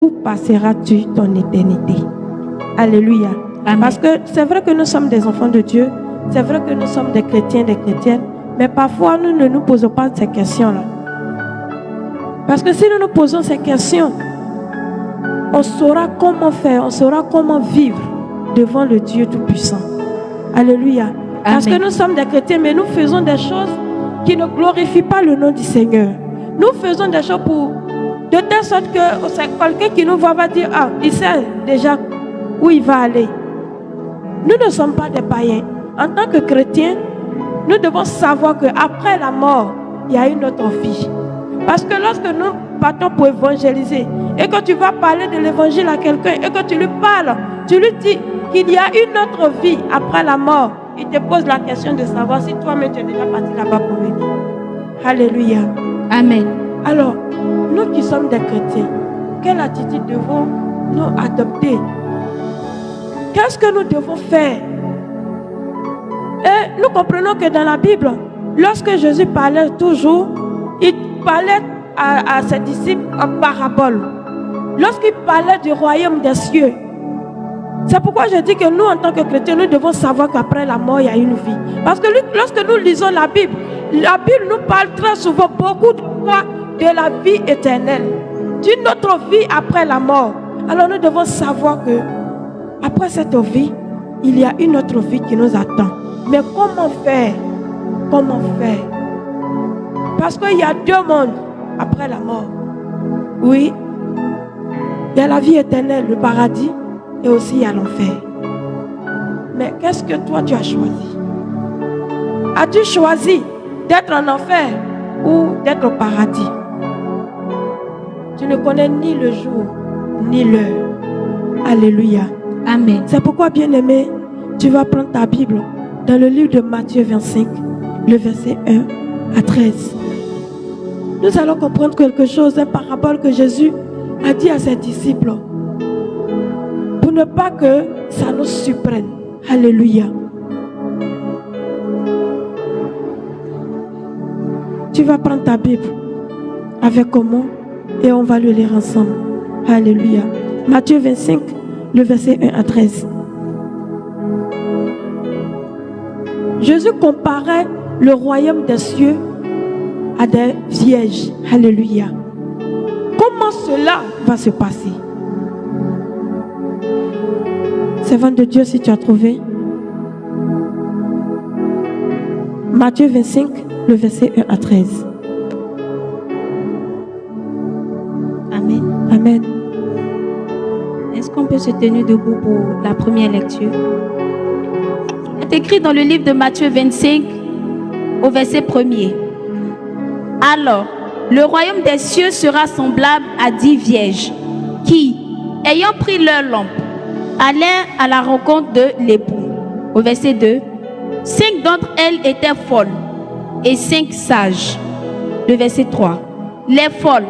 où passeras-tu ton éternité? Alléluia. Amen. Parce que c'est vrai que nous sommes des enfants de Dieu, c'est vrai que nous sommes des chrétiens, des chrétiennes, mais parfois nous ne nous posons pas ces questions-là. Parce que si nous nous posons ces questions, on saura comment faire, on saura comment vivre devant le Dieu Tout-Puissant. Alléluia. Parce que nous sommes des chrétiens, mais nous faisons des choses qui ne glorifient pas le nom du Seigneur. Nous faisons des choses de telle sorte que c'est quelqu'un qui nous voit va dire, ah, il sait déjà où il va aller. Nous ne sommes pas des païens. En tant que chrétiens, nous devons savoir qu'après la mort, il y a une autre vie. Parce que lorsque nous partons pour évangéliser et que tu vas parler de l'évangile à quelqu'un et que tu lui parles, tu lui dis qu'il y a une autre vie après la mort, il te pose la question de savoir si toi-même tu es déjà parti là-bas pour venir. Alléluia. Amen. Alors, nous qui sommes des chrétiens, quelle attitude devons-nous adopter? Qu'est-ce que nous devons faire? Et nous comprenons que dans la Bible, lorsque Jésus parlait toujours, il parlait à ses disciples en parabole. Lorsqu'il parlait du royaume des cieux, c'est pourquoi je dis que nous, en tant que chrétiens, nous devons savoir qu'après la mort, il y a une vie. Parce que lorsque nous lisons la Bible nous parle très souvent, beaucoup de fois, de la vie éternelle, d'une autre vie après la mort. Alors nous devons savoir que après cette vie, il y a une autre vie qui nous attend. Mais comment faire? Comment faire? Parce qu'il y a deux mondes après la mort. Oui, il y a la vie éternelle, le paradis, et aussi il y a l'enfer. Mais qu'est-ce que toi tu as choisi? As-tu choisi d'être en enfer ou d'être au paradis? Tu ne connais ni le jour, ni l'heure. Alléluia. Amen. C'est pourquoi, bien-aimé, tu vas prendre ta Bible dans le livre de Matthieu 25, le verset 1 à 13. Nous allons comprendre quelque chose, un parabole que Jésus a dit à ses disciples, pour ne pas que ça nous surprenne. Alléluia. Tu vas prendre ta Bible avec moi et on va le lire ensemble. Alléluia. Matthieu 25, le verset 1 à 13. Jésus comparait le royaume des cieux à des vierges. Alléluia. Comment cela va se passer? Servante de Dieu, si tu as trouvé. Matthieu 25, le verset 1 à 13. Amen. Amen. Est-ce qu'on peut se tenir debout pour la première lecture? C'est écrit dans le livre de Matthieu 25, au verset 1er. Alors, le royaume des cieux sera semblable à 10 vierges qui, ayant pris leur lampe, allèrent à la rencontre de l'époux. Au verset 2, 5 d'entre elles étaient folles et 5 sages. Le verset 3, les folles,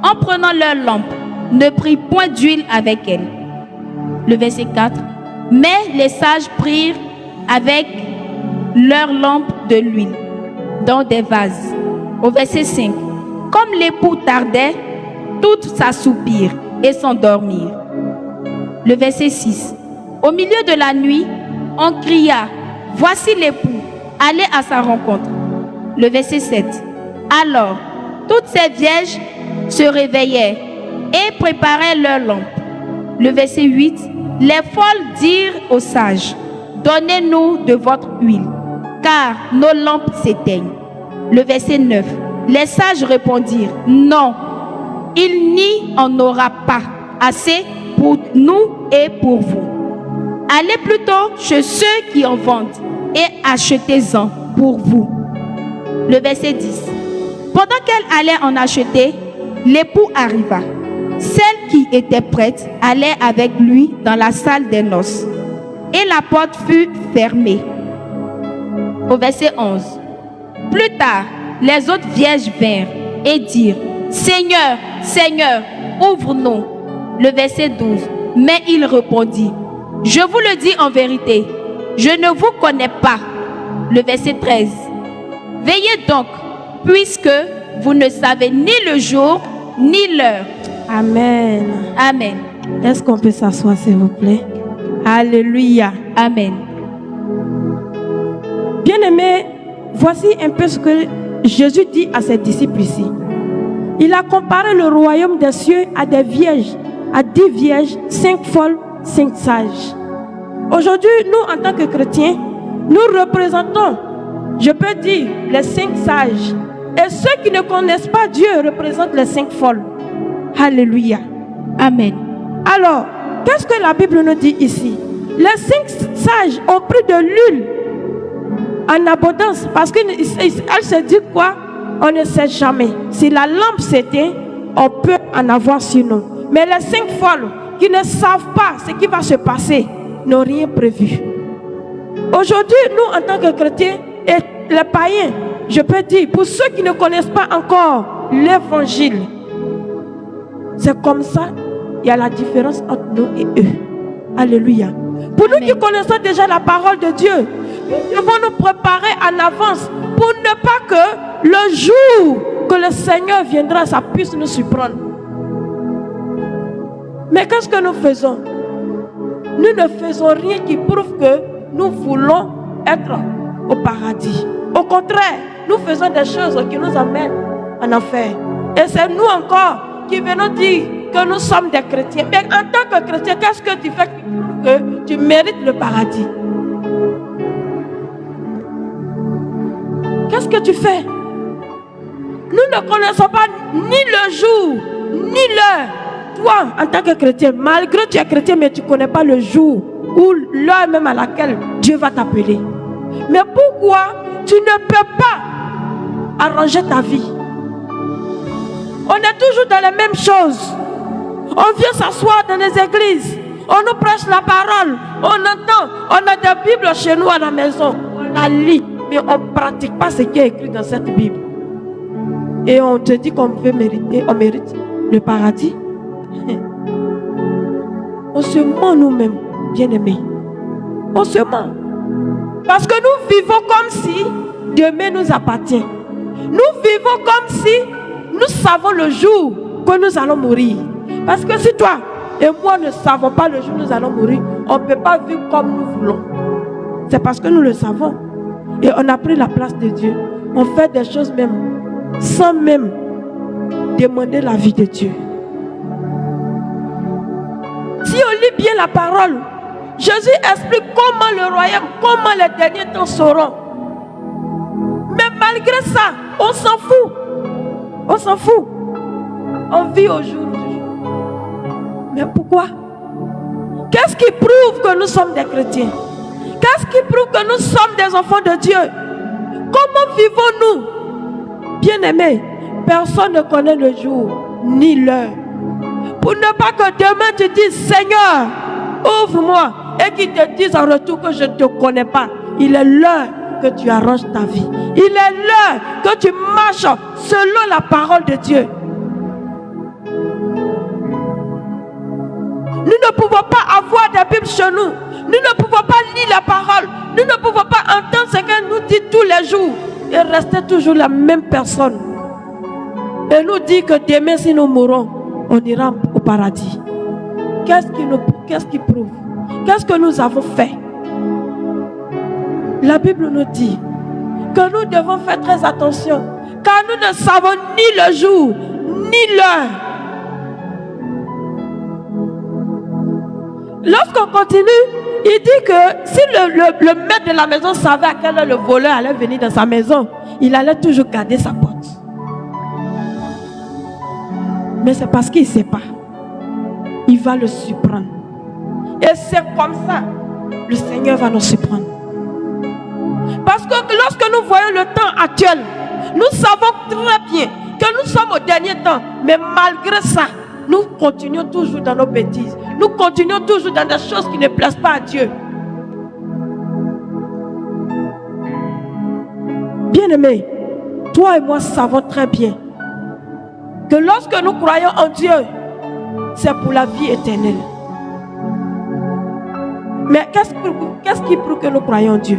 en prenant leur lampe, ne prirent point d'huile avec elles. Le verset 4, mais les sages prirent avec leur lampe de l'huile dans des vases. Au verset 5, comme l'époux tardait, toutes s'assoupirent et s'endormirent. Le verset 6, au milieu de la nuit, on cria, voici l'époux, allez à sa rencontre. Le verset 7, alors toutes ces vierges se réveillèrent et préparaient leur lampe. Le verset 8, les folles dirent aux sages, donnez-nous de votre huile, car nos lampes s'éteignent. Le verset 9, les sages répondirent, non, il n'y en aura pas assez pour nous et pour vous. Allez plutôt chez ceux qui en vendent et achetez-en pour vous. Le verset 10, pendant qu'elle allait en acheter, l'époux arriva. Celle qui était prête allait avec lui dans la salle des noces. Et la porte fut fermée. Au verset 11. Plus tard, les autres vierges vinrent et dirent, Seigneur, Seigneur, ouvre-nous. Le verset 12. Mais il répondit, je vous le dis en vérité, je ne vous connais pas. Le verset 13. Veillez donc, puisque vous ne savez ni le jour ni l'heure Amen. Amen. Est-ce qu'on peut s'asseoir, s'il vous plaît? Alléluia. Amen. Bien-aimés, voici un peu ce que Jésus dit à ses disciples ici. Il a comparé le royaume des cieux à des vierges, à 10 vierges, 5 folles, 5 sages. Aujourd'hui, nous, en tant que chrétiens, nous représentons, je peux dire, les 5 sages. Et ceux qui ne connaissent pas Dieu représentent les 5 folles. Alléluia. Amen. Alors, qu'est-ce que la Bible nous dit ici? Les 5 sages ont pris de l'huile en abondance parce qu'elle se dit quoi? On ne sait jamais. Si la lampe s'éteint, on peut en avoir sur nous. Mais les 5 folles qui ne savent pas ce qui va se passer n'ont rien prévu. Aujourd'hui, nous, en tant que chrétiens et les païens, je peux dire, pour ceux qui ne connaissent pas encore l'évangile, c'est comme ça, il y a la différence entre nous et eux. Alléluia. Pour nous qui connaissons déjà la parole de Dieu, nous devons nous préparer en avance pour ne pas que le jour que le Seigneur viendra, ça puisse nous surprendre. Mais qu'est-ce que nous faisons? Nous ne faisons rien qui prouve que nous voulons être au paradis. Au contraire, nous faisons des choses qui nous amènent en enfer. Et c'est nous encore qui venons dire que nous sommes des chrétiens. Mais en tant que chrétien, qu'est-ce que tu fais qui prouve que tu mérites le paradis? Qu'est-ce que tu fais? Nous ne connaissons pas ni le jour, ni l'heure. Toi, en tant que chrétien, malgré que tu es chrétien, mais tu ne connais pas le jour ou l'heure même à laquelle Dieu va t'appeler. Mais pourquoi tu ne peux pas arranger ta vie? On est toujours dans les mêmes choses. On vient s'asseoir dans les églises. On nous prêche la parole. On entend. On a des Bibles chez nous à la maison. On la lit. Mais on ne pratique pas ce qui est écrit dans cette Bible. Et on te dit qu'on veut mériter. On mérite le paradis. On se ment nous-mêmes, bien-aimés. On se ment. Parce que nous vivons comme si demain nous appartient. Nous vivons comme si nous savons le jour que nous allons mourir. Parce que si toi et moi ne savons pas le jour où nous allons mourir, on ne peut pas vivre comme nous voulons. C'est parce que nous le savons. Et on a pris la place de Dieu. On fait des choses même sans même demander la vie de Dieu. Si on lit bien la parole, Jésus explique comment le royaume, comment les derniers temps seront. Mais malgré ça, on s'en fout. On s'en fout. On vit au jour du jour. Mais pourquoi? Qu'est-ce qui prouve que nous sommes des chrétiens? Qu'est-ce qui prouve que nous sommes des enfants de Dieu? Comment vivons-nous? Bien-aimés, personne ne connaît le jour ni l'heure. Pour ne pas que demain tu dises, Seigneur, ouvre-moi, et qu'il te dise en retour que je ne te connais pas. Il est l'heure que tu arranges ta vie. Il est l'heure que tu marches selon la parole de Dieu. Nous ne pouvons pas avoir des Bibles chez nous. Nous ne pouvons pas lire la parole. Nous ne pouvons pas entendre ce qu'elle nous dit tous les jours et rester toujours la même personne. Et nous dire que demain, si nous mourons, on ira au paradis. Qu'est-ce qui prouve? Qu'est-ce que nous avons fait? La Bible nous dit que nous devons faire très attention, car nous ne savons ni le jour, ni l'heure. Lorsqu'on continue, il dit que si le maître de la maison savait à quelle heure le voleur allait venir dans sa maison, il allait toujours garder sa porte. Mais c'est parce qu'il ne sait pas. Il va le surprendre. Et c'est comme ça, le Seigneur va nous surprendre. Parce que lorsque nous voyons le temps actuel, nous savons très bien que nous sommes au dernier temps. Mais malgré ça, nous continuons toujours dans nos bêtises. Nous continuons toujours dans des choses qui ne plaisent pas à Dieu. Bien-aimés, toi et moi savons très bien que lorsque nous croyons en Dieu, c'est pour la vie éternelle. Mais qu'est-ce qui prouve que nous croyons en Dieu?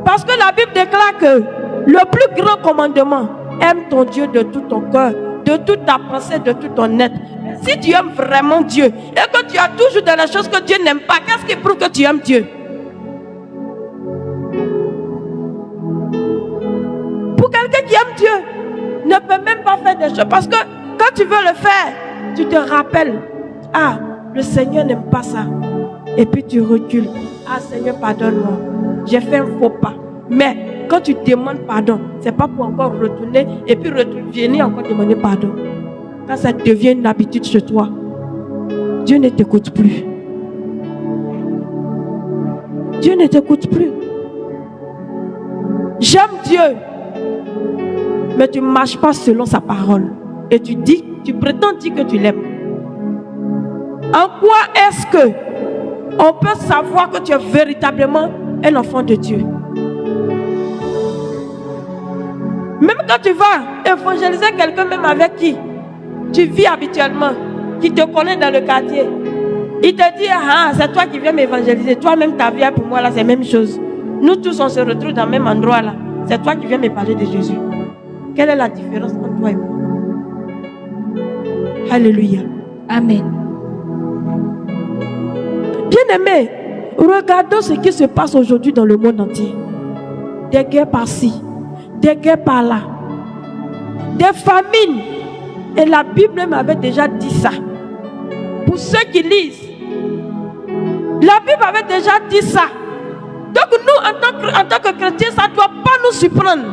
Parce que la Bible déclare que le plus grand commandement, aime ton Dieu de tout ton cœur, de toute ta pensée, de tout ton être. Si tu aimes vraiment Dieu et que tu as toujours dans les choses que Dieu n'aime pas, qu'est-ce qui prouve que tu aimes Dieu? Pour quelqu'un qui aime Dieu, ne peut même pas faire des choses. Parce que quand tu veux le faire, tu te rappelles, ah, le Seigneur n'aime pas ça. Et puis tu recules. Ah, Seigneur, pardonne-moi. J'ai fait un faux pas. Mais quand tu demandes pardon, ce n'est pas pour encore retourner et puis venir encore demander pardon. Quand ça devient une habitude chez toi, Dieu ne t'écoute plus. Dieu ne t'écoute plus. J'aime Dieu, mais tu ne marches pas selon sa parole. Et tu prétends dire que tu l'aimes. En quoi est-ce que on peut savoir que tu es véritablement un enfant de Dieu? Même quand tu vas évangéliser quelqu'un, même avec qui tu vis habituellement, qui te connaît dans le quartier, il te dit, ah, c'est toi qui viens m'évangéliser. Toi-même, ta vie pour moi, là, c'est la même chose. Nous tous, on se retrouve dans le même endroit, là. C'est toi qui viens me parler de Jésus. Quelle est la différence entre toi et moi? Alléluia. Amen. Bien-aimés, regardons ce qui se passe aujourd'hui dans le monde entier. Des guerres par-ci, des guerres par-là, des famines. Et la Bible m'avait déjà dit ça. Pour ceux qui lisent, la Bible avait déjà dit ça. Donc nous, en tant que chrétiens, ça ne doit pas nous surprendre.